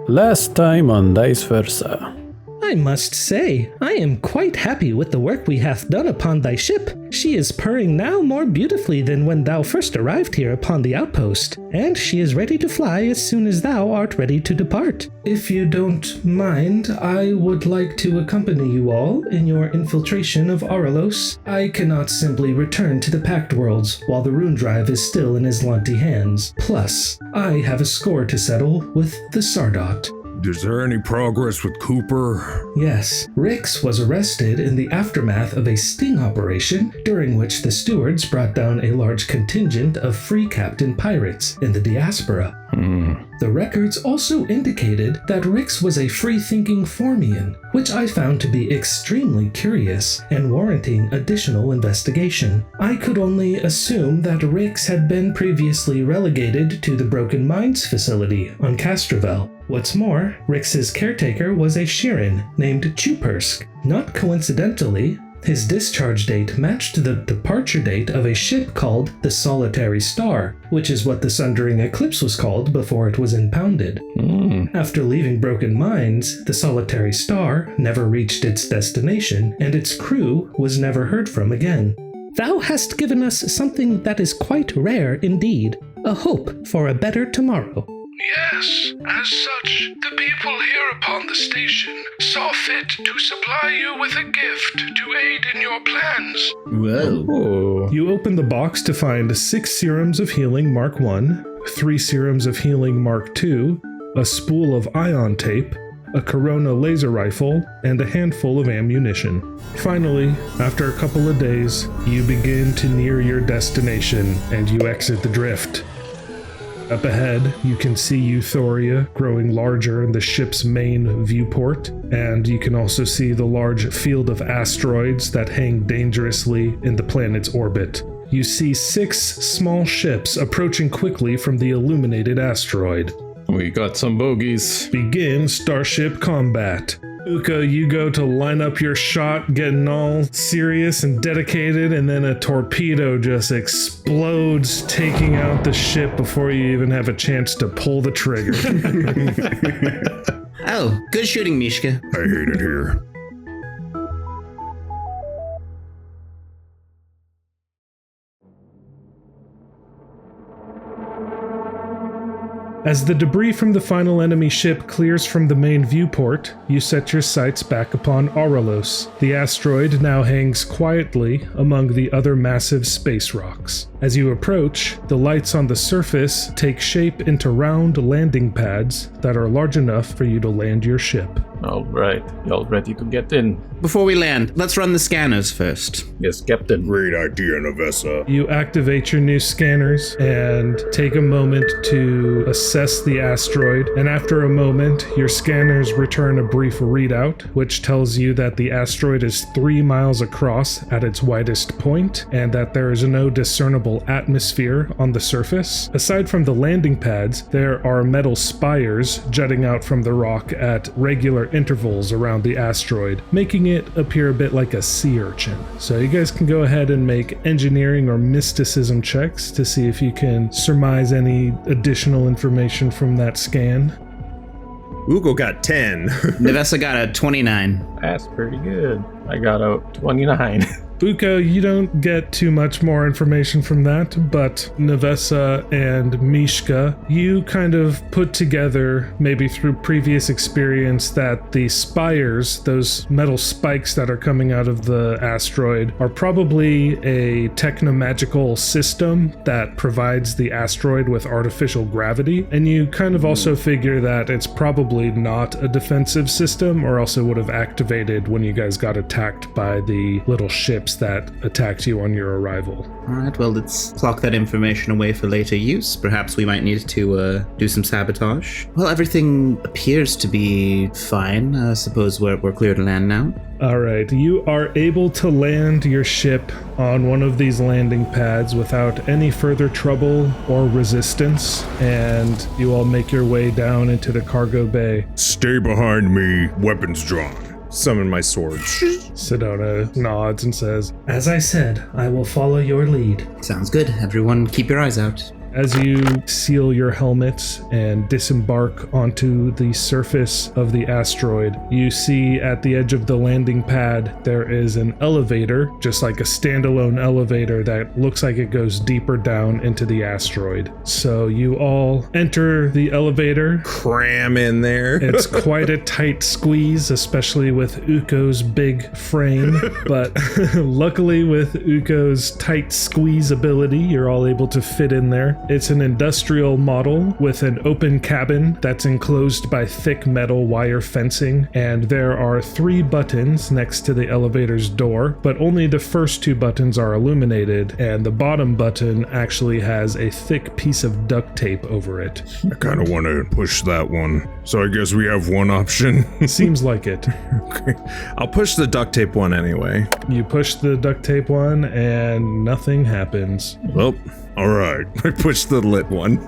Last time on Dice Versa. I must say, I am quite happy with the work we hath done upon thy ship. She is purring now more beautifully than when thou first arrived here upon the outpost, and she is ready to fly as soon as thou art ready to depart. If you don't mind, I would like to accompany you all in your infiltration of Auralos. I cannot simply return to the Pact Worlds while the rune drive is still in Aslanti hands. Plus, I have a score to settle with the Sardat. Is there any progress with Cooper? Yes, Rix was arrested in the aftermath of a sting operation during which the stewards brought down a large contingent of free captain pirates in the diaspora. The records also indicated that Rix was a free-thinking Formian, which I found to be extremely curious and warranting additional investigation. I could only assume that Rix had been previously relegated to the Broken Minds facility on Castrovel. What's more, Rix's caretaker was a Shirin named Chupersk. Not coincidentally, his discharge date matched the departure date of a ship called the Solitary Star, which is what the Sundering Eclipse was called before it was impounded. After leaving Broken Minds, the Solitary Star never reached its destination, and its crew was never heard from again. Thou hast given us something that is quite rare indeed, a hope for a better tomorrow. Yes, as such, the people here upon the station saw fit to supply you with a gift to aid in your plans. Whoa. You open the box to find 6 serums of healing Mark 1, 3 serums of healing Mark 2, a spool of Aeon tape, a Corona laser rifle, and a handful of ammunition. Finally, after a couple of days, you begin to near your destination and you exit the drift. Up ahead, you can see Euthoria growing larger in the ship's main viewport, and you can also see the large field of asteroids that hang dangerously in the planet's orbit. You see 6 small ships approaching quickly from the illuminated asteroid. We got some bogeys. Begin starship combat. Ukko, you go to line up your shot, getting all serious and dedicated, and then a torpedo just explodes, taking out the ship before you even have a chance to pull the trigger. Oh, good shooting, Mishka. I hate it here. As the debris from the final enemy ship clears from the main viewport, you set your sights back upon Auralos. The asteroid now hangs quietly among the other massive space rocks. As you approach, the lights on the surface take shape into round landing pads that are large enough for you to land your ship. All right, y'all ready to get in? Before we land, let's run the scanners first. Yes, Captain. Great idea, Navessah. You activate your new scanners and take a moment to assess the asteroid, and after a moment, your scanners return a brief readout, which tells you that the asteroid is 3 miles across at its widest point, and that there is no discernible atmosphere on the surface. Aside from the landing pads, there are metal spires jutting out from the rock at regular intervals around the asteroid, making it appear a bit like a sea urchin. So you guys can go ahead and make engineering or mysticism checks to see if you can surmise any additional information from that scan. Ukko got 10. Navessah got a 29. That's pretty good. I got a 29. Ukko, you don't get too much more information from that, but Navessah and Mishka, you kind of put together, maybe through previous experience, that the spires, those metal spikes that are coming out of the asteroid, are probably a technomagical system that provides the asteroid with artificial gravity, and you kind of also figure that it's probably not a defensive system, or else it would have activated when you guys got attacked by the little ships that attacked you on your arrival. Alright, well, let's clock that information away for later use. Perhaps we might need to do some sabotage. Well, everything appears to be fine. I suppose we're clear to land now. Alright, you are able to land your ship on one of these landing pads without any further trouble or resistance, and you all make your way down into the cargo bay. Stay behind me, weapons drawn. Summon my sword. Sedona nods and says, "As I said, I will follow your lead." Sounds good. Everyone, keep your eyes out. As you seal your helmets and disembark onto the surface of the asteroid, you see at the edge of the landing pad there is an elevator, just like a standalone elevator that looks like it goes deeper down into the asteroid. So you all enter the elevator. Cram in there. It's quite a tight squeeze, especially with Ukko's big frame, but luckily with Ukko's tight squeeze ability, you're all able to fit in there. It's an industrial model with an open cabin that's enclosed by thick metal wire fencing, and there are 3 buttons next to the elevator's door, but only the first 2 buttons are illuminated, and the bottom button actually has a thick piece of duct tape over it. I kind of want to push that one. So I guess we have one option. Seems like it. Okay. I'll push the duct tape one anyway. You push the duct tape one, and nothing happens. Well, all right. I push the lit one.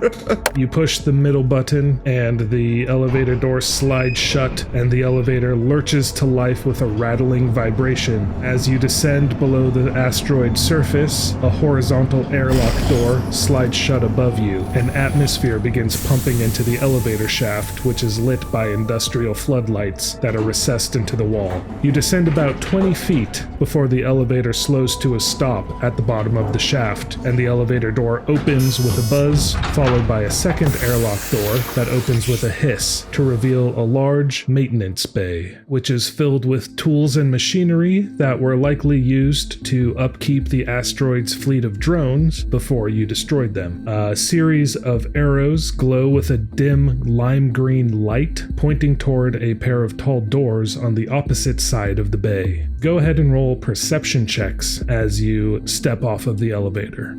You push the middle button, and the elevator door slides shut, and the elevator lurches to life with a rattling vibration. As you descend below the asteroid surface, a horizontal airlock door slides shut above you. An atmosphere begins pumping into the elevator shaft, which is lit by industrial floodlights that are recessed into the wall. You descend about 20 feet before the elevator slows to a stop at the bottom of the shaft, and the elevator door opens with a buzz, followed by a second airlock door that opens with a hiss to reveal a large maintenance bay, which is filled with tools and machinery that were likely used to upkeep the asteroid's fleet of drones before you destroyed them. A series of arrows glow with a dim lime green light pointing toward a pair of tall doors on the opposite side of the bay. Go ahead and roll perception checks as you step off of the elevator.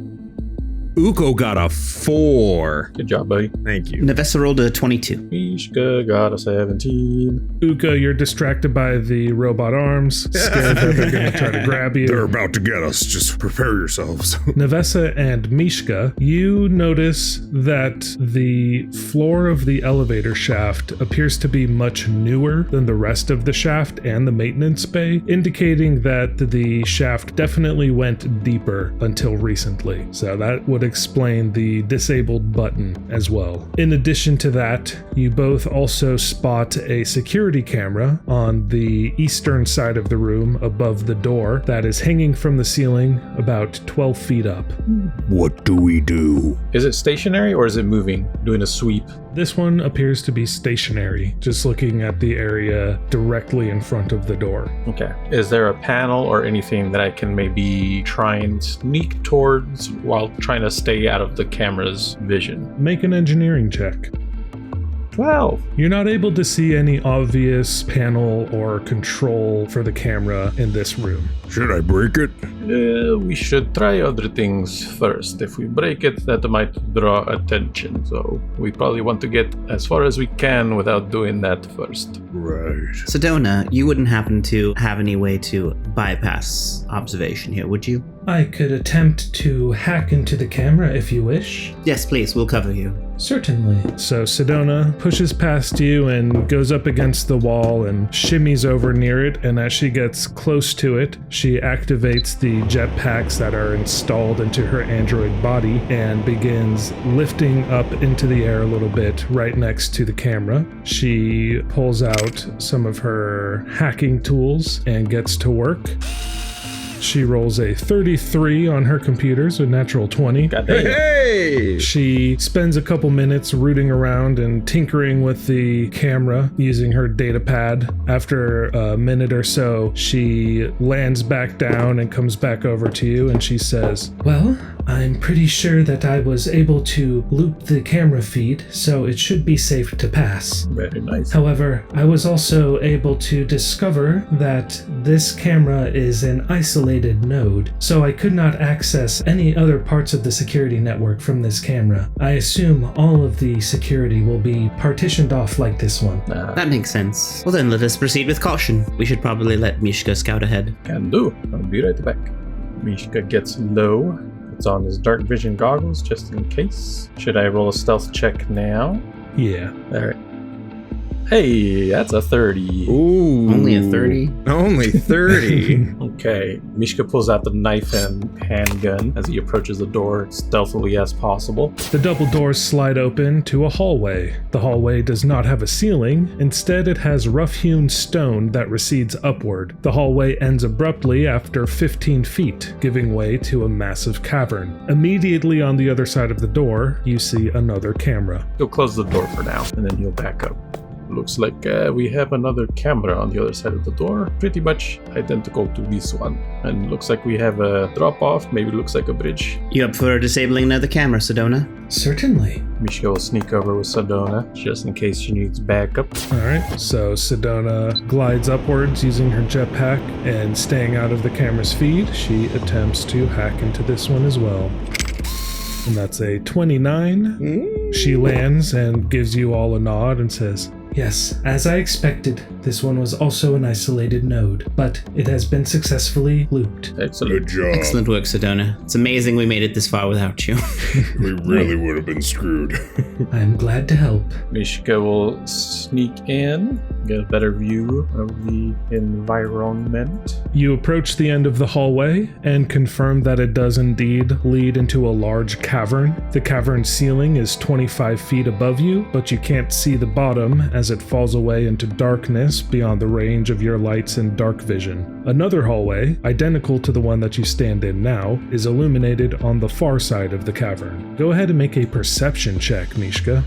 Ukko got a 4. Good job, buddy. Thank you. Navessah rolled a 22. Mishka got a 17. Ukko, you're distracted by the robot arms, scared that they're going to try to grab you. They're about to get us. Just prepare yourselves. Navessah and Mishka, you notice that the floor of the elevator shaft appears to be much newer than the rest of the shaft and the maintenance bay, indicating that the shaft definitely went deeper until recently. So that would explain the disabled button as well. In addition to that, you both also spot a security camera on the eastern side of the room above the door that is hanging from the ceiling about 12 feet up. What do we do? Is it stationary or is it moving? Doing a sweep? This one appears to be stationary, just looking at the area directly in front of the door. Okay. Is there a panel or anything that I can maybe try and sneak towards while trying to stay out of the camera's vision? Make an engineering check. 12. You're not able to see any obvious panel or control for the camera in this room. Should I break it? We should try other things first. If we break it, that might draw attention. So we probably want to get as far as we can without doing that first. Right. Sedona, you wouldn't happen to have any way to bypass observation here, would you? I could attempt to hack into the camera if you wish. Yes, please, we'll cover you. Certainly. So Sedona pushes past you and goes up against the wall and shimmies over near it, and as she gets close to it, she activates the jetpacks that are installed into her android body and begins lifting up into the air a little bit right next to the camera. She pulls out some of her hacking tools and gets to work. She rolls a 33 on her computer, so natural 20. Hey! She spends a couple minutes rooting around and tinkering with the camera using her data pad. After a minute or so, she lands back down and comes back over to you, and she says, "Well, I'm pretty sure that I was able to loop the camera feed, so it should be safe to pass. Very nice. However, I was also able to discover that this camera is an isolated node, so I could not access any other parts of the security network from this camera. I assume all of the security will be partitioned off like this one." That makes sense. Well then, let us proceed with caution. We should probably let Mishka scout ahead. Can do. I'll be right back. Mishka gets low. Puts on his dark vision goggles just in case. Should I roll a stealth check now? Yeah. Alright. Hey, that's a 30. Ooh. Only a 30? Only 30. Okay, Mishka pulls out the knife and handgun as he approaches the door stealthily as possible. The double doors slide open to a hallway. The hallway does not have a ceiling. Instead, it has rough-hewn stone that recedes upward. The hallway ends abruptly after 15 feet, giving way to a massive cavern. Immediately on the other side of the door, you see another camera. He'll close the door for now, and then he'll back up. Looks like we have another camera on the other side of the door, pretty much identical to this one. And looks like we have a drop-off, maybe looks like a bridge. You up for disabling another camera, Sedona? Certainly. Mishka will sneak over with Sedona, just in case she needs backup. Alright, so Sedona glides upwards using her jetpack, and staying out of the camera's feed, she attempts to hack into this one as well. And that's a 29. She lands and gives you all a nod and says, "Yes, as I expected, this one was also an isolated node, but it has been successfully looped." Excellent. Good job. Excellent work, Sedona. It's amazing we made it this far without you. We really would have been screwed. I am glad to help. Mishka will sneak in, get a better view of the environment. You approach the end of the hallway and confirm that it does indeed lead into a large cavern. The cavern ceiling is 25 feet above you, but you can't see the bottom as it falls away into darkness beyond the range of your lights and dark vision. Another hallway, identical to the one that you stand in now, is illuminated on the far side of the cavern. Go ahead and make a perception check, Mishka.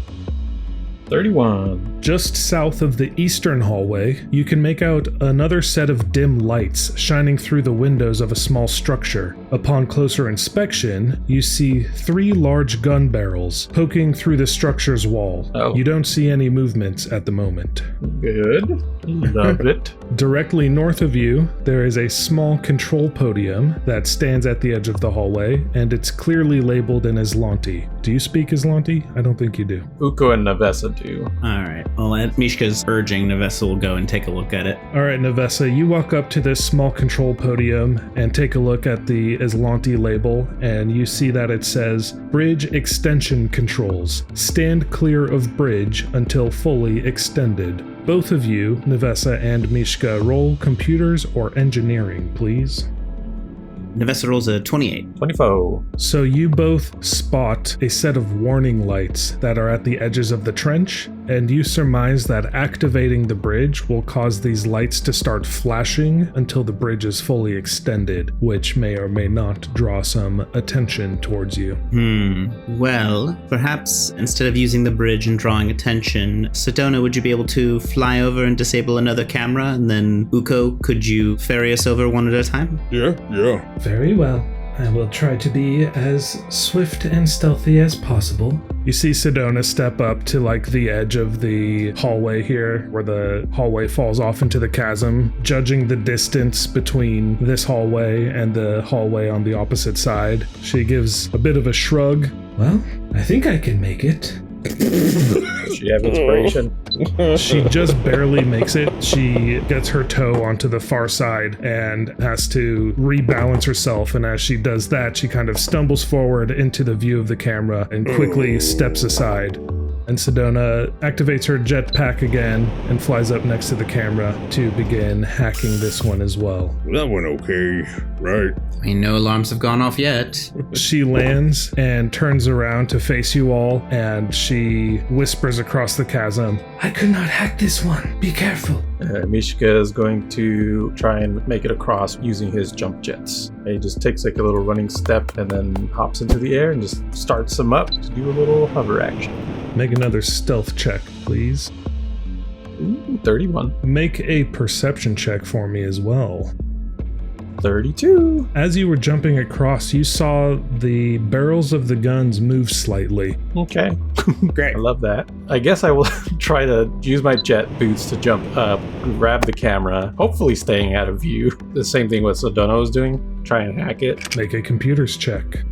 31. Just south of the eastern hallway, you can make out another set of dim lights shining through the windows of a small structure. Upon closer inspection, you see 3 large gun barrels poking through the structure's wall. Oh. You don't see any movements at the moment. Good. Love it. Directly north of you, there is a small control podium that stands at the edge of the hallway, and it's clearly labeled in Aslanti. Do you speak Aslanti? I don't think you do. Ukko and Navessah do. Alright, well, at Mishka's urging, Navessah will go and take a look at it. Alright, Navessah, you walk up to this small control podium and take a look at the Aslanti label, and you see that it says, "Bridge Extension Controls. Stand clear of bridge until fully extended." Both of you, Navessah and Mishka, roll computers or engineering, please. Navessah rolls a 28. 24. So you both spot a set of warning lights that are at the edges of the trench, and you surmise that activating the bridge will cause these lights to start flashing until the bridge is fully extended, which may or may not draw some attention towards you. Well, perhaps instead of using the bridge and drawing attention, Sedona, would you be able to fly over and disable another camera? And then, Ukko, could you ferry us over one at a time? Yeah. Very well. I will try to be as swift and stealthy as possible. You see Sedona step up to the edge of the hallway here, where the hallway falls off into the chasm, judging the distance between this hallway and the hallway on the opposite side. She gives a bit of a shrug. Well, I think I can make it. She have inspiration. She just barely makes it. She gets her toe onto the far side and has to rebalance herself, and as she does that, she kind of stumbles forward into the view of the camera and quickly steps aside. And Sedona activates her jetpack again and flies up next to the camera to begin hacking this one as well. That went okay, right? I mean, no alarms have gone off yet. She lands and turns around to face you all, and she whispers across the chasm, "I could not hack this one. Be careful." Mishka is going to try and make it across using his jump jets. He just takes a little running step and then hops into the air and just starts them up to do a little hover action. Make another stealth check, please. Ooh, 31. Make a perception check for me as well. 32. As you were jumping across, you saw the barrels of the guns move slightly. Okay. Great. I love that. I guess I will try to use my jet boots to jump up, grab the camera, hopefully staying out of view. The same thing what Sedona was doing. Try and hack it. Make a computers check.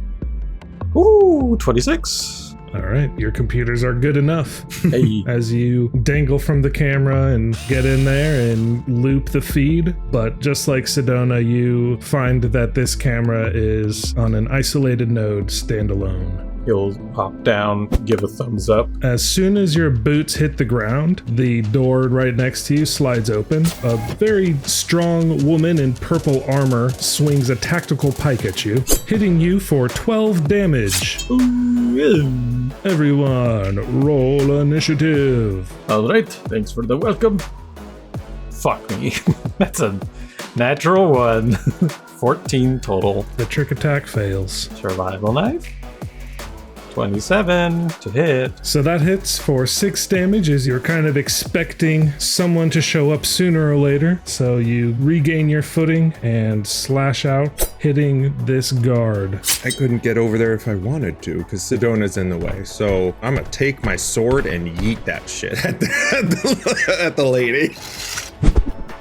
Ooh, 26. All right, your computers are good enough. Hey. As you dangle from the camera and get in there and loop the feed. But just like Sedona, you find that this camera is on an isolated node standalone. He'll hop down, give a thumbs up. As soon as your boots hit the ground, the door right next to you slides open. A very strong woman in purple armor swings a tactical pike at you, hitting you for 12 damage. Everyone, roll initiative. All right, thanks for the welcome. Fuck me. That's a natural 1. 14 total. The trick attack fails. Survival knife. 27 to hit. So that hits for 6 damage as you're kind of expecting someone to show up sooner or later. So you regain your footing and slash out, hitting this guard. I couldn't get over there if I wanted to because Sedona's in the way. So I'm gonna take my sword and yeet that shit at the lady.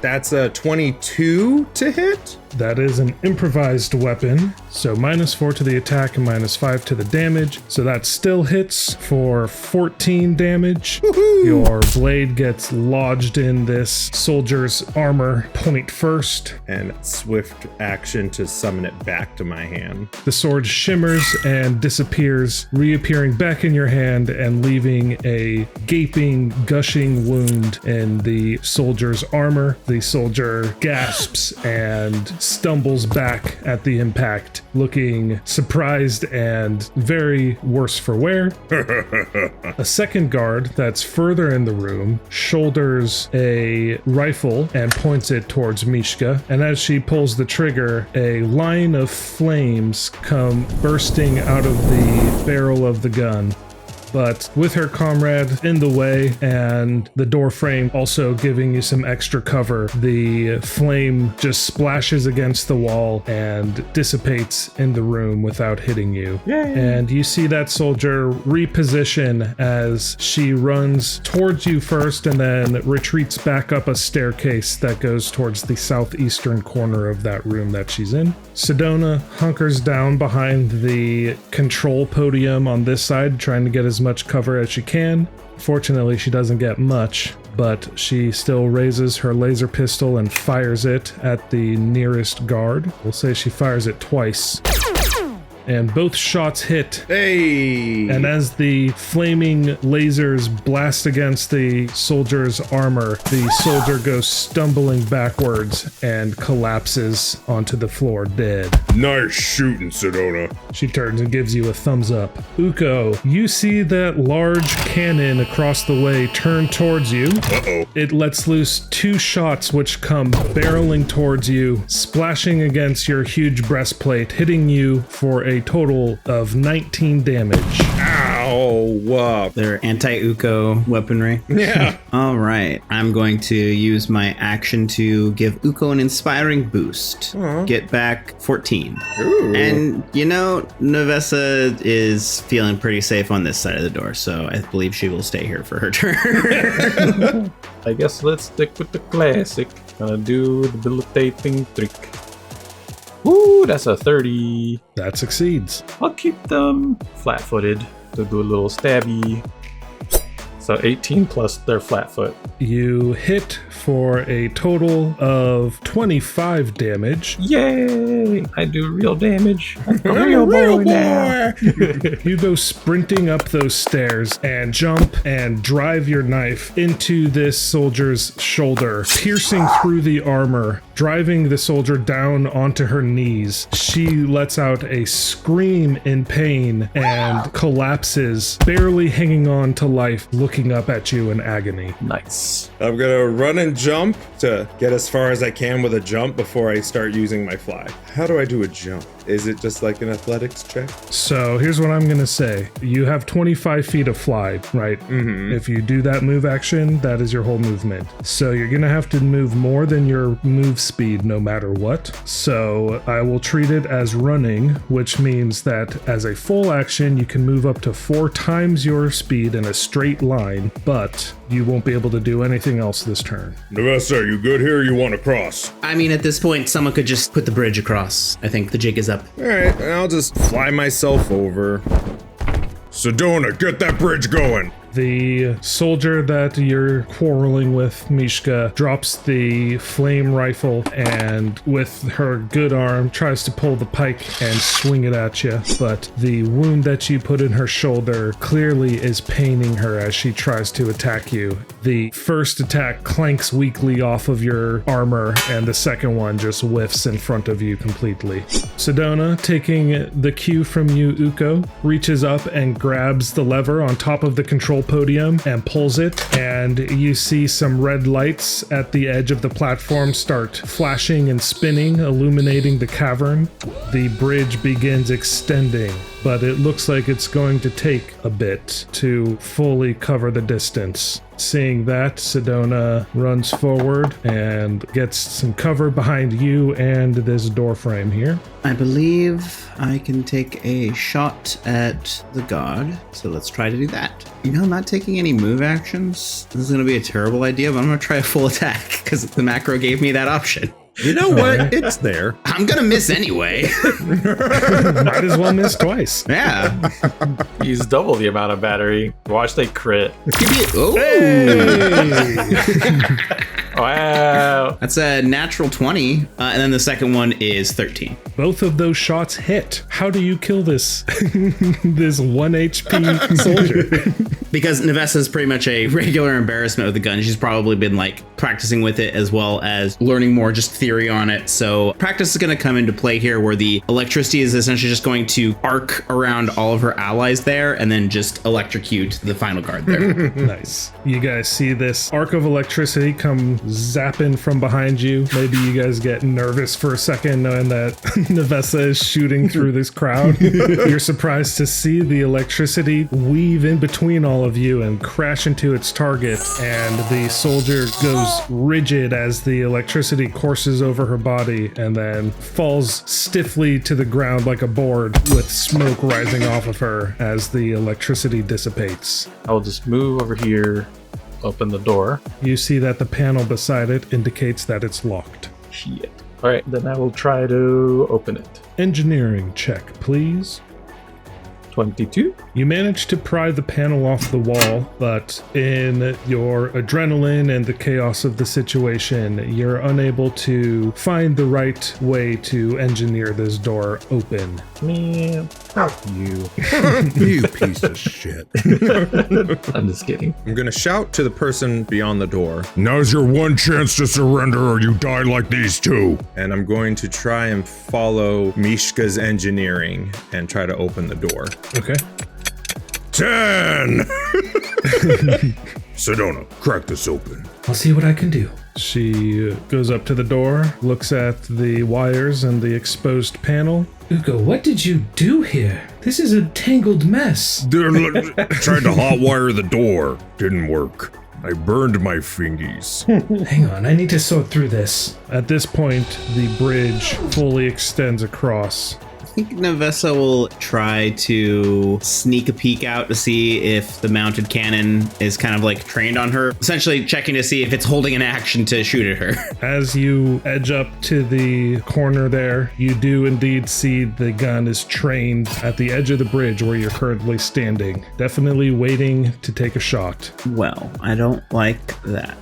That's a 22 to hit. That is an improvised weapon, so -4 to the attack and -5 to the damage. So that still hits for 14 damage. Woohoo! Your blade gets lodged in this soldier's armor point first. And swift action to summon it back to my hand. The sword shimmers and disappears, reappearing back in your hand and leaving a gaping, gushing wound in the soldier's armor. The soldier gasps and stumbles back at the impact, looking surprised and very worse for wear. A second guard that's further in the room shoulders a rifle and points it towards Mishka, and as she pulls the trigger, a line of flames come bursting out of the barrel of the gun. But with her comrade in the way and the door frame also giving you some extra cover, the flame just splashes against the wall and dissipates in the room without hitting you. Yay. And you see that soldier reposition as she runs towards you first and then retreats back up a staircase that goes towards the southeastern corner of that room that she's in. Sedona hunkers down behind the control podium on this side, trying to get as much cover as she can. Fortunately, she doesn't get much, but she still raises her laser pistol and fires it at the nearest guard. We'll say she fires it twice. And both shots hit. Hey! And as the flaming lasers blast against the soldier's armor, the soldier goes stumbling backwards and collapses onto the floor dead. Nice shooting, Sedona. She turns and gives you a thumbs up. Ukko, you see that large cannon across the way turn towards you. Uh-oh. It lets loose 2 shots which come barreling towards you, splashing against your huge breastplate, hitting you for a total of 19 damage. Ow! They're anti-Ukko weaponry. Yeah. All right. I'm going to use my action to give Ukko an inspiring boost. Get back 14. Ooh. And, you know, Navessah is feeling pretty safe on this side of the door, so I believe she will stay here for her turn. I guess let's stick with the classic. Gonna do the debilitating trick. Woo, that's a 30. That succeeds. I'll keep them flat-footed to do a little stabby. So 18 plus their flat foot. You hit for a total of 25 damage. Yay! I do real damage. I'm a real boy now. You go sprinting up those stairs and jump and drive your knife into this soldier's shoulder, piercing through the armor, driving the soldier down onto her knees. She lets out a scream in pain and collapses, barely hanging on to life, looking up at you in agony. Nice. I'm gonna run and jump to get as far as I can with a jump before I start using my fly. How do I do a jump? Is it just like an athletics check? So here's what I'm gonna say. You have 25 feet of fly, right? Mm-hmm. If you do that move action, that is your whole movement. So you're gonna have to move more than your move speed no matter what. So I will treat it as running, which means that as a full action, you can move up to 4 times your speed in a straight line, but you won't be able to do anything else this turn. Navessah, you good here? You want to cross? I mean, at this point, someone could just put the bridge across. I think the jig is up. All right, I'll just fly myself over. Sedona, get that bridge going. The soldier that you're quarreling with, Mishka, drops the flame rifle and with her good arm tries to pull the pike and swing it at you, but the wound that you put in her shoulder clearly is paining her as she tries to attack you. The first attack clanks weakly off of your armor, and the second one just whiffs in front of you completely. Sedona, taking the cue from you, Ukko, reaches up and grabs the lever on top of the control podium and pulls it, and you see some red lights at the edge of the platform start flashing and spinning, illuminating the cavern. The bridge begins extending, but it looks like it's going to take a bit to fully cover the distance. Seeing that, Sedona runs forward and gets some cover behind you and this door frame here. I believe I can take a shot at the god, so let's try to do that. You know, I'm not taking any move actions. This is going to be a terrible idea, but I'm going to try a full attack because the macro gave me that option. You know what? It's there. I'm going to miss anyway. Might as well miss twice. Yeah. Use double the amount of battery. Watch they crit. Oh. Wow. That's a natural 20. And then the second one is 13. Both of those shots hit. How do you kill this this 1 HP soldier? Because Navessah is pretty much a regular embarrassment with the gun. She's probably been like practicing with it as well as learning more just theory on it. So practice is going to come into play here where the electricity is essentially just going to arc around all of her allies there and then just electrocute the final guard there. Nice. You guys see this arc of electricity come zapping from behind you. Maybe you guys get nervous for a second knowing that Navessah is shooting through this crowd. You're surprised to see the electricity weave in between all of you and crash into its target, and the soldier goes rigid as the electricity courses over her body and then falls stiffly to the ground like a board with smoke rising off of her as the electricity dissipates. I'll just move over here, open the door. You see that the panel beside it indicates that it's locked. Shit. All right, then I will try to open it. Engineering check, please. 22. You manage to pry the panel off the wall, but in your adrenaline and the chaos of the situation, you're unable to find the right way to engineer this door open. Man, fuck you. You piece of shit. I'm just kidding. I'm gonna shout to the person beyond the door, Now's your one chance to surrender or you die like these two. and I'm going to try and follow Mishka's engineering and try to open the door. Okay. 10! Sedona, crack this open. I'll see what I can do. She goes up to the door, looks at the wires and the exposed panel. Ukko, what did you do here? This is a tangled mess. Tried to hotwire the door. Didn't work. I burned my fingies. Hang on, I need to sort through this. At this point, the bridge fully extends across. I think Navessah will try to sneak a peek out to see if the mounted cannon is kind of like trained on her, essentially checking to see if it's holding an action to shoot at her. As you edge up to the corner there, you do indeed see the gun is trained at the edge of the bridge where you're currently standing, definitely waiting to take a shot. Well, I don't like that.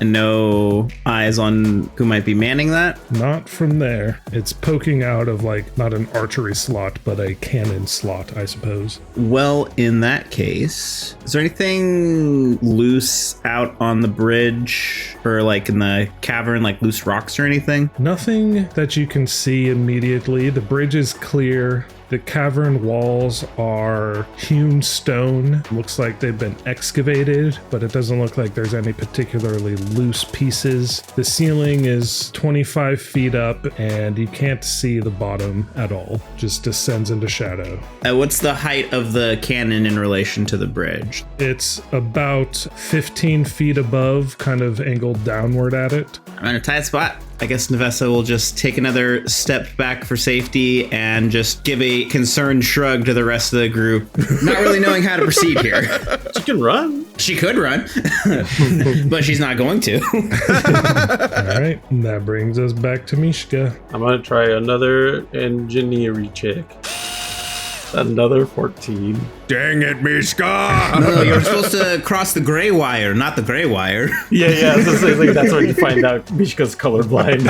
And no eyes on who might be manning that? Not from there. It's poking out of like not an archery slot, but a cannon slot, I suppose. Well, in that case, is there anything loose out on the bridge or like in the cavern, like loose rocks or anything? Nothing that you can see immediately. The bridge is clear. The cavern walls are hewn stone. Looks like they've been excavated, but it doesn't look like there's any particularly loose pieces. The ceiling is 25 feet up, and you can't see the bottom at all. Just descends into shadow. What's the height of the cannon in relation to the bridge? It's about 15 feet above, kind of angled downward at it. I'm in a tight spot. I guess Navessah will just take another step back for safety and just give a concerned shrug to the rest of the group, not really knowing how to proceed here. She can run. She could run, but she's not going to. All right, that brings us back to Mishka. I'm going to try another engineering check. Another 14. Dang it, Mishka! No, you're supposed to cross the gray wire, not the gray wire. Yeah. So that's when you find out Mishka's colorblind.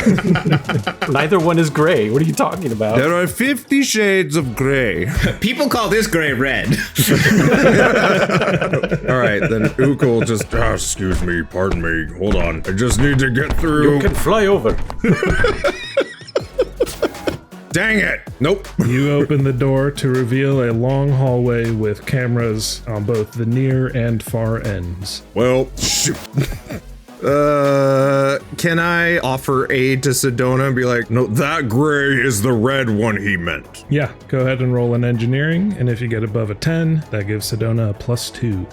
Neither one is gray. What are you talking about? There are 50 shades of gray. People call this gray red. All right, then Ukko will just, excuse me, pardon me, hold on. I just need to get through. You can fly over. Dang it! Nope. You open the door to reveal a long hallway with cameras on both the near and far ends. Well, shoot. Can I offer aid to Sedona and be like, no, that gray is the red one he meant? Yeah, go ahead and roll an engineering, and if you get above a 10, that gives Sedona a +2.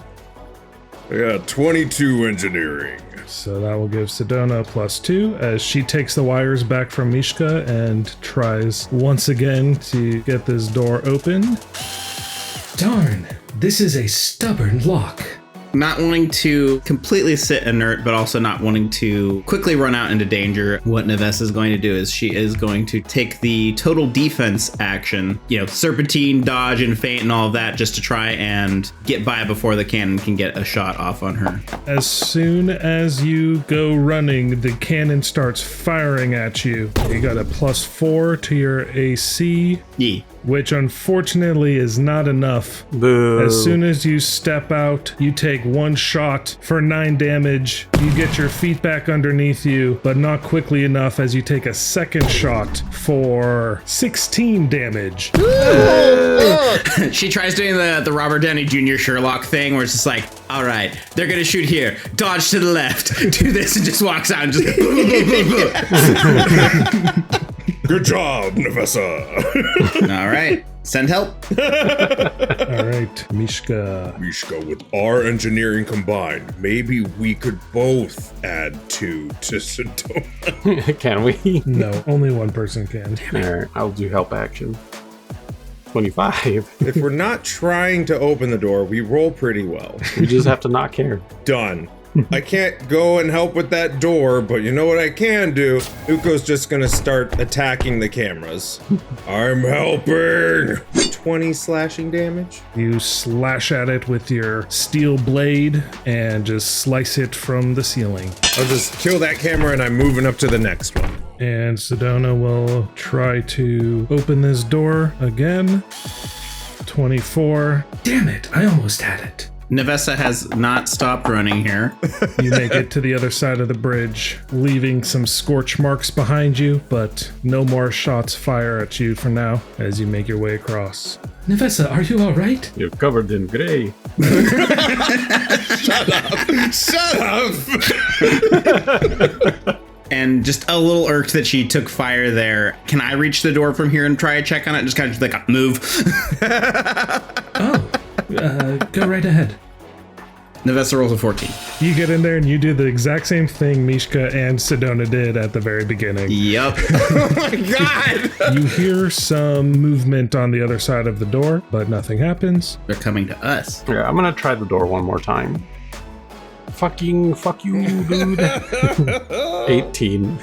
I got 22 engineering. So that will give Sedona a +2 as she takes the wires back from Mishka and tries once again to get this door open. Darn, this is a stubborn lock. Not wanting to completely sit inert, but also not wanting to quickly run out into danger, what Navessah is going to do is she is going to take the total defense action, serpentine, dodge, and feint and all of that, just to try and get by before the cannon can get a shot off on her. As soon as you go running, the cannon starts firing at you. You got a +4 to your AC. Yee. Which unfortunately is not enough. Boo. As soon as you step out, you take one shot for 9 damage. You get your feet back underneath you, but not quickly enough as you take a second shot for 16 damage. She tries doing the Robert Downey Jr. Sherlock thing where it's just like, all right, they're going to shoot here. Dodge to the left. Do this and just walks out and just... Good job, Navessah. All right, send help. All right, Mishka. Mishka, with our engineering combined, maybe we could both add 2 to Sedona. Can we? No, only one person can. Alright, I'll do help action. 25. If we're not trying to open the door, we roll pretty well. We just have to not care. Done. I can't go and help with that door, but you know what I can do? Ukko's just gonna start attacking the cameras. I'm helping! 20 slashing damage? You slash at it with your steel blade and just slice it from the ceiling. I'll just kill that camera and I'm moving up to the next one. And Sedona will try to open this door again. 24. Damn it, I almost had it. Navessah has not stopped running here. You make it to the other side of the bridge, leaving some scorch marks behind you, but no more shots fire at you for now as you make your way across. Navessah, are you all right? You're covered in gray. Shut up! And just a little irked that she took fire there. Can I reach the door from here and try a check on it? Just kind of like move. Go right ahead. Navessah rolls a 14. You get in there and you do the exact same thing Mishka and Sedona did at the very beginning. Yep. Oh my god! You hear some movement on the other side of the door, but nothing happens. They're coming to us. Yeah, I'm gonna try the door one more time. Fuck you, dude. 18.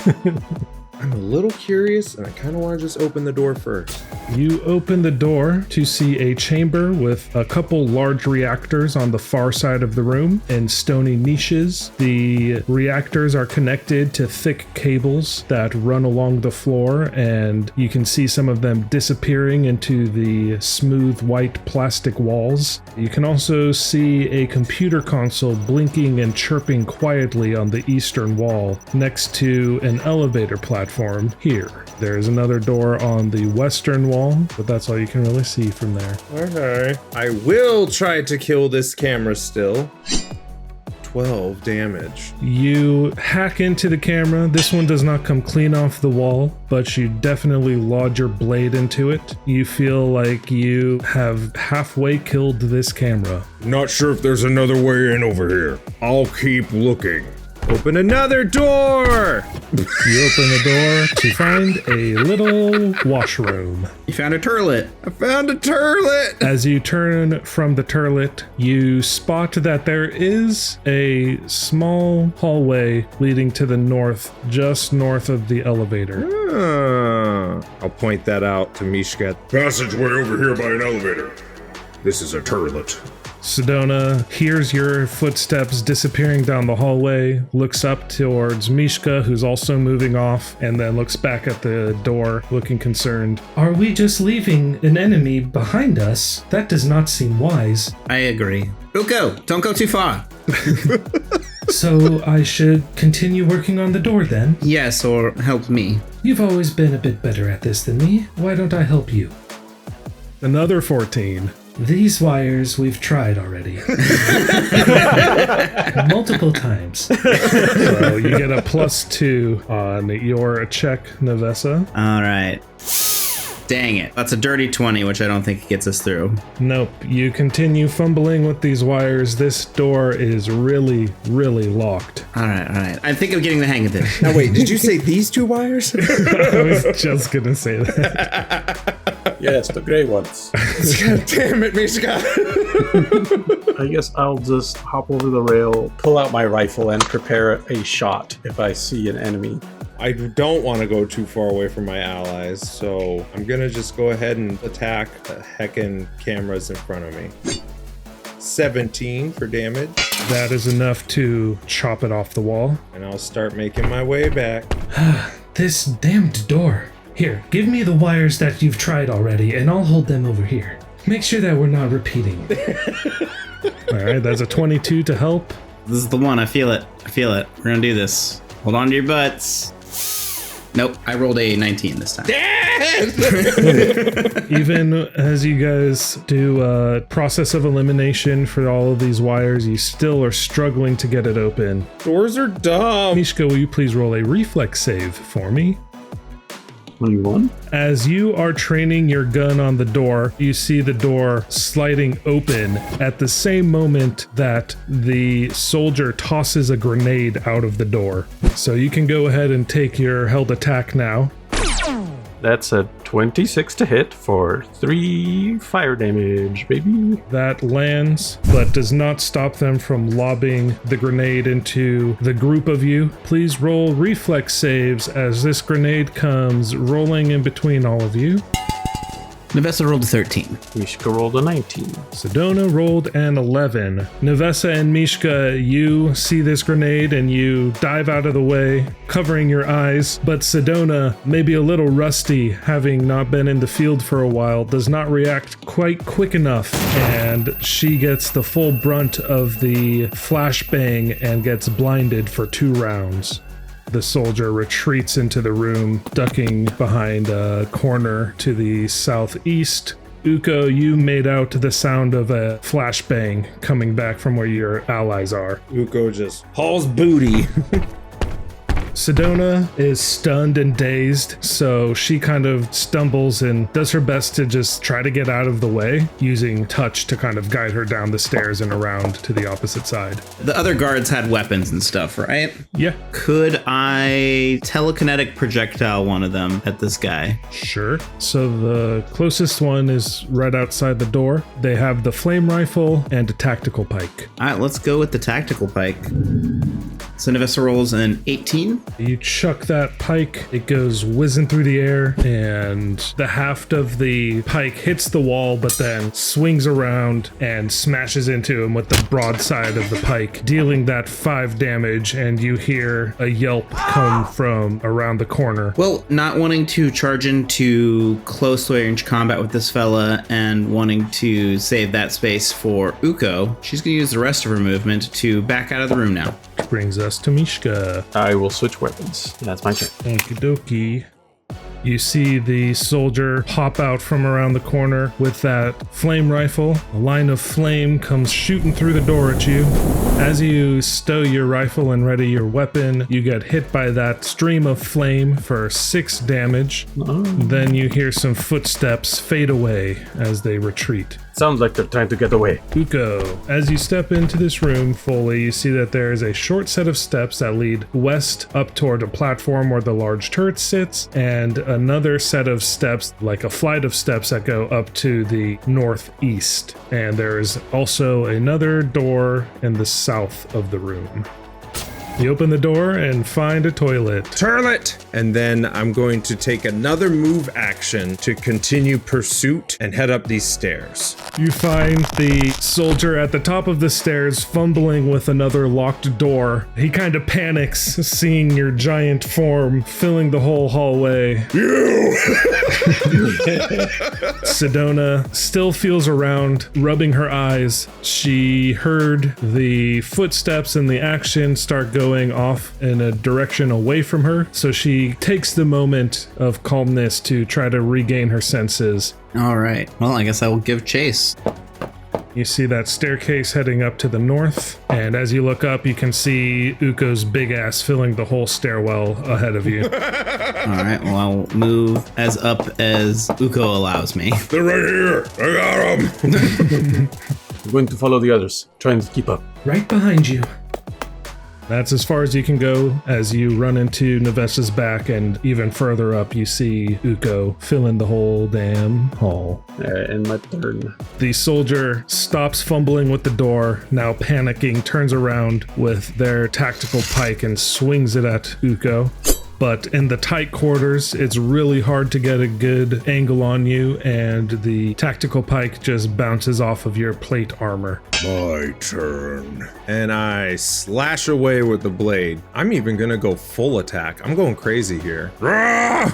I'm a little curious and I kind of want to just open the door first. You open the door to see a chamber with a couple large reactors on the far side of the room in stony niches. The reactors are connected to thick cables that run along the floor, and you can see some of them disappearing into the smooth white plastic walls. You can also see a computer console blinking and chirping quietly on the eastern wall next to an elevator platform here. There's another door on the western wall, but that's all you can really see from there. Okay. I will try to kill this camera still. 12 damage. You hack into the camera. This one does not come clean off the wall, but you definitely lodge your blade into it. You feel like you have halfway killed this camera. Not sure if there's another way in over here. I'll keep looking. Open another door! You open the door to find a little washroom. You found a turlet. I found a turlet! As you turn from the turlet, you spot that there is a small hallway leading to the north, just north of the elevator. I'll point that out to Mishka. Passageway over here by an elevator. This is a turlet. Sedona hears your footsteps disappearing down the hallway, looks up towards Mishka, who's also moving off, and then looks back at the door, looking concerned. Are we just leaving an enemy behind us? That does not seem wise. I agree. Ukko, don't go too far. So I should continue working on the door then? Yes, or help me. You've always been a bit better at this than me. Why don't I help you? Another 14. These wires we've tried already. Multiple times. So you get a +2 on your check, Navessah. All right. Dang it. That's a dirty 20, which I don't think gets us through. Nope. You continue fumbling with these wires. This door is really, really locked. All right. I think I'm getting the hang of this. Now wait, did you say these two wires? I was just gonna say that. Yes, the gray ones. God damn it, Mishka! I guess I'll just hop over the rail, pull out my rifle, and prepare a shot if I see an enemy. I don't want to go too far away from my allies, so I'm gonna just go ahead and attack the heckin' cameras in front of me. 17 for damage, That is enough to chop it off the wall. and I'll start making my way back. This damned door. Here, give me the wires that you've tried already, and I'll hold them over here. Make sure that we're not repeating. Alright, that's a 22 to help. This is the one. I feel it. We're gonna do this. Hold on to your butts. Nope, I rolled a 19 this time. Even as you guys do a process of elimination for all of these wires, you still are struggling to get it open. Doors are dumb. Mishka, will you please roll a reflex save for me? 21? As you are training your gun on the door, you see the door sliding open at the same moment that the soldier tosses a grenade out of the door. So you can go ahead and take your held attack now. That's a 26 to hit for 3 fire damage, baby. That lands, but does not stop them from lobbing the grenade into the group of you. Please roll reflex saves as this grenade comes rolling in between all of you. Navessah rolled a 13. Mishka rolled a 19. Sedona rolled an 11. Navessah and Mishka, you see this grenade and you dive out of the way, covering your eyes, but Sedona, maybe a little rusty, having not been in the field for a while, does not react quite quick enough, and she gets the full brunt of the flashbang and gets blinded for 2 rounds. The soldier retreats into the room, ducking behind a corner to the southeast. Ukko, you made out the sound of a flashbang coming back from where your allies are. Ukko just hauls booty. Sedona is stunned and dazed, so she kind of stumbles and does her best to just try to get out of the way, using touch to kind of guide her down the stairs and around to the opposite side. The other guards had weapons and stuff, right? Yeah, Could I telekinetic projectile one of them at this guy? sure. So the closest one is right outside the door. They have the flame rifle and a tactical pike. All right, let's go with the tactical pike. So Navessah rolls an 18. You chuck that pike, it goes whizzing through the air, and the haft of the pike hits the wall, but then swings around and smashes into him with the broadside of the pike, dealing that 5 damage, and you hear a yelp come from around the corner. Well, not wanting to charge into close range combat with this fella and wanting to save that space for Ukko, she's going to use the rest of her movement to back out of the room now. Which brings us to Mishka. I will switch weapons. That's my turn. Okie dokie. You see the soldier pop out from around the corner with that flame rifle. A line of flame comes shooting through the door at you. As you stow your rifle and ready your weapon, you get hit by that stream of flame for 6 damage. Then you hear some footsteps fade away as they retreat. Sounds like they're trying to get away. Ukko, as you step into this room fully, you see that there is a short set of steps that lead west up toward a platform where the large turret sits, and another set of steps, like a flight of steps that go up to the northeast. And there is also another door in the south of the room. You open the door and find a toilet. Toilet! And then I'm going to take another move action to continue pursuit and head up these stairs. You find the soldier at the top of the stairs fumbling with another locked door. He kind of panics seeing your giant form filling the whole hallway. You! Sedona still feels around, rubbing her eyes. She heard the footsteps and the action start going off in a direction away from her, so she takes the moment of calmness to try to regain her senses. All right. Well, I guess I will give chase. You see that staircase heading up to the north, and as you look up, you can see Ukko's big ass filling the whole stairwell ahead of you. All right. Well, I'll move as up as Ukko allows me. They're right here. I got them. We're going to follow the others, trying to keep up. Right behind you. That's as far as you can go as you run into Navessah's back, and even further up you see Ukko filling the whole damn hall. And my turn. The soldier stops fumbling with the door, now panicking, turns around with their tactical pike and swings it at Ukko. But in the tight quarters, it's really hard to get a good angle on you, and the tactical pike just bounces off of your plate armor. My turn. And I slash away with the blade. I'm even gonna go full attack. I'm going crazy here. Ah!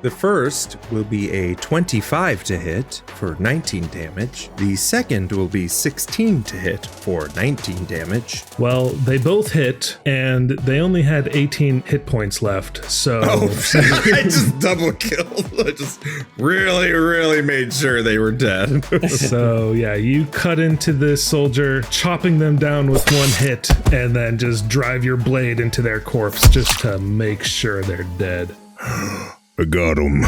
The first will be a 25 to hit for 19 damage. The second will be 16 to hit for 19 damage. Well, they both hit, and they only had 18 hit points left, so... I just double killed. I just really made sure they were dead. So, yeah, you cut into this soldier, chopping them down with one hit, and then just drive your blade into their corpse just to make sure they're dead. I got him.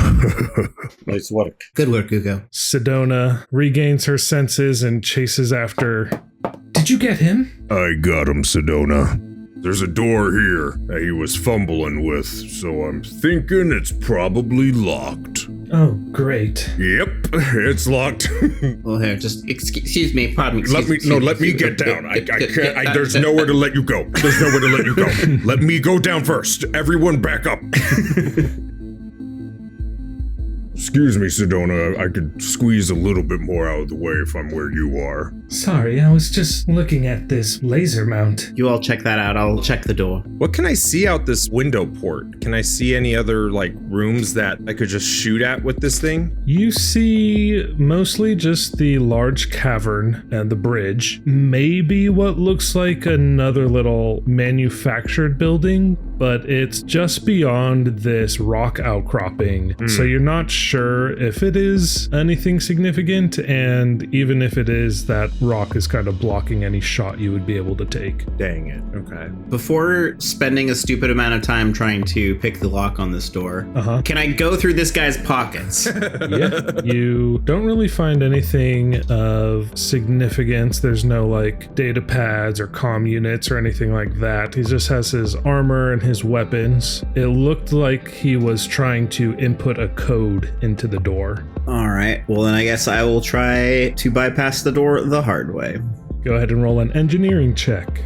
Nice work. Good work, Ukko. Sedona regains her senses and chases after... Did you get him? I got him, Sedona. There's a door here that he was fumbling with, so I'm thinking it's probably locked. Oh, great. Yep, it's locked. Well, here, just excuse me, pardon me. Let me get down. I can't. There's nowhere to let you go. There's nowhere to let you go. Let me go down first. Everyone back up. Excuse me, Sedona. I could squeeze a little bit more out of the way if I'm where you are. Sorry, I was just looking at this laser mount. You all check that out. I'll check the door. What can I see out this window port? Can I see any other, like, rooms that I could just shoot at with this thing? You see mostly just the large cavern and the bridge. Maybe what looks like another little manufactured building, but it's just beyond this rock outcropping. So you're not sure if it is anything significant, and even if it is, that rock is kind of blocking any shot you would be able to take. Dang it. Okay. Before spending a stupid amount of time trying to pick the lock on this door, can I go through this guy's pockets? Yeah, you don't really find anything of significance. There's no like data pads or comm units or anything like that. He just has his armor and his weapons. It looked like he was trying to input a code into the door. All right. Well, then I guess I will try to bypass the door the hard way. Go ahead and roll an engineering check.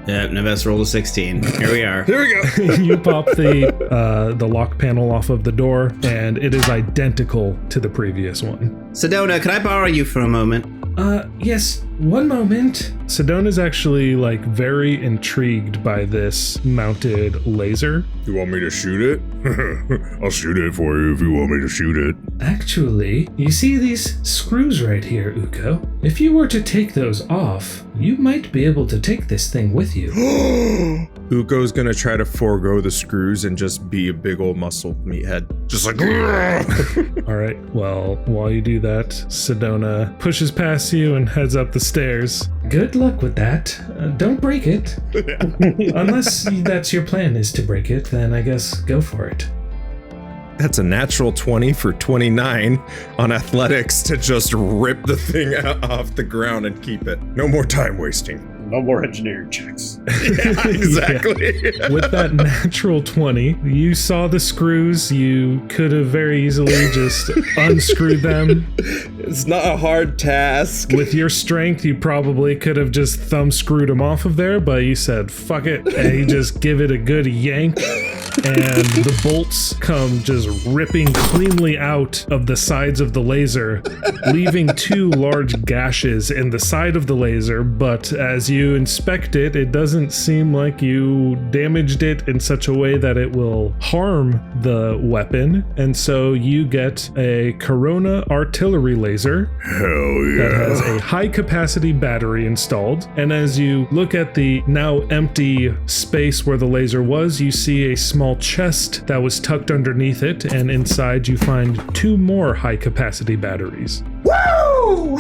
Yep, Navessah rolled a 16. Here we are. Here we go. You pop the lock panel off of the door, and it is identical to the previous one. Sedona, can I borrow you for a moment? Yes, one moment. Sedona's actually like very intrigued by this mounted laser. You want me to shoot it? I'll shoot it for you if you want me to shoot it. Actually, you see these screws right here, Ukko? If you were to take those off, you might be able to take this thing with you. Ukko's gonna try to forego the screws and just be a big old muscle meathead. Just like, All right, well, while you do that, Sedona pushes past you and heads up the stairs. Good luck with that. Don't break it. Unless that's your plan, is to break it, then I guess go for it. that's a natural 20 for 29 on athletics to just rip the thing off the ground and keep it. No more time wasting. No more engineering checks. Yeah, exactly. Yeah. With that natural 20, you saw the screws. You could have very easily just unscrewed them. It's not a hard task. With your strength, you probably could have just thumb screwed them off of there, but you said, fuck it, and you just give it a good yank, and the bolts come just ripping cleanly out of the sides of the laser, leaving 2 large gashes in the side of the laser, but as you inspect it, it doesn't seem like you damaged it in such a way that it will harm the weapon, and so you get a Corona artillery laser. Hell yeah. That has a high-capacity battery installed, and as you look at the now empty space where the laser was, you see a small chest that was tucked underneath it, and inside you find 2 more high-capacity batteries. Woo!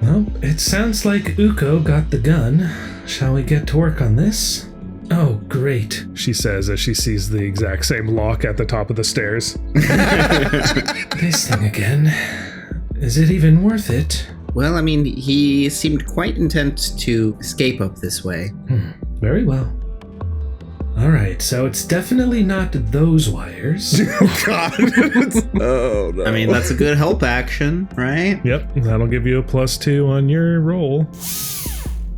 Well, it sounds like Ukko got the gun. Shall we get to work on this? Oh, great, she says as she sees the exact same lock at the top of the stairs. This thing again. Is it even worth it? Well, I mean, he seemed quite intent to escape up this way. Very well. Alright, so it's definitely not those wires. Oh, God. Oh, no. I mean, that's a good help action, right? Yep, that'll give you a +2 on your roll.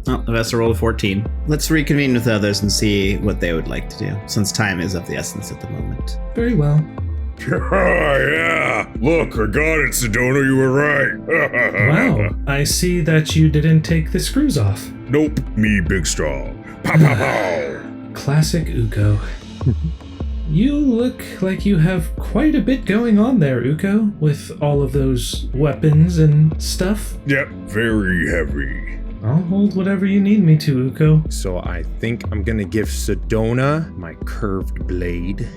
Oh, Navessah rolled a 14. Let's reconvene with the others and see what they would like to do, since time is of the essence at the moment. Very well. Oh, yeah. Look, I got it, Sedona. You were right. Wow, I see that you didn't take the screws off. Nope. Me, big strong. Pow, pow, pow. Classic Ukko. You look like you have quite a bit going on there, Ukko, with all of those weapons and stuff. Yep, very heavy. I'll hold whatever you need me to, Ukko. So I think I'm gonna give Sedona my curved blade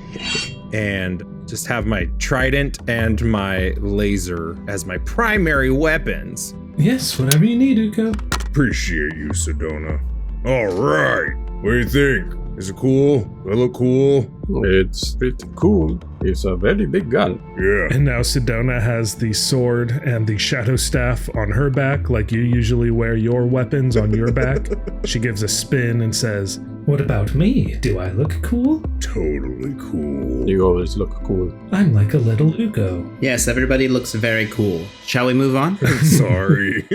and just have my trident and my laser as my primary weapons. Yes, whatever you need, Ukko. Appreciate you, Sedona. All right. What do you think? Is it cool? Do I look cool? It's pretty cool. It's a very big gun. Yeah. And now Sedona has the sword and the shadow staff on her back, like you usually wear your weapons on your back. She gives a spin and says, What about me? Do I look cool? Totally cool. You always look cool. I'm like a little Ukko. Yes, everybody looks very cool. Shall we move on? Sorry.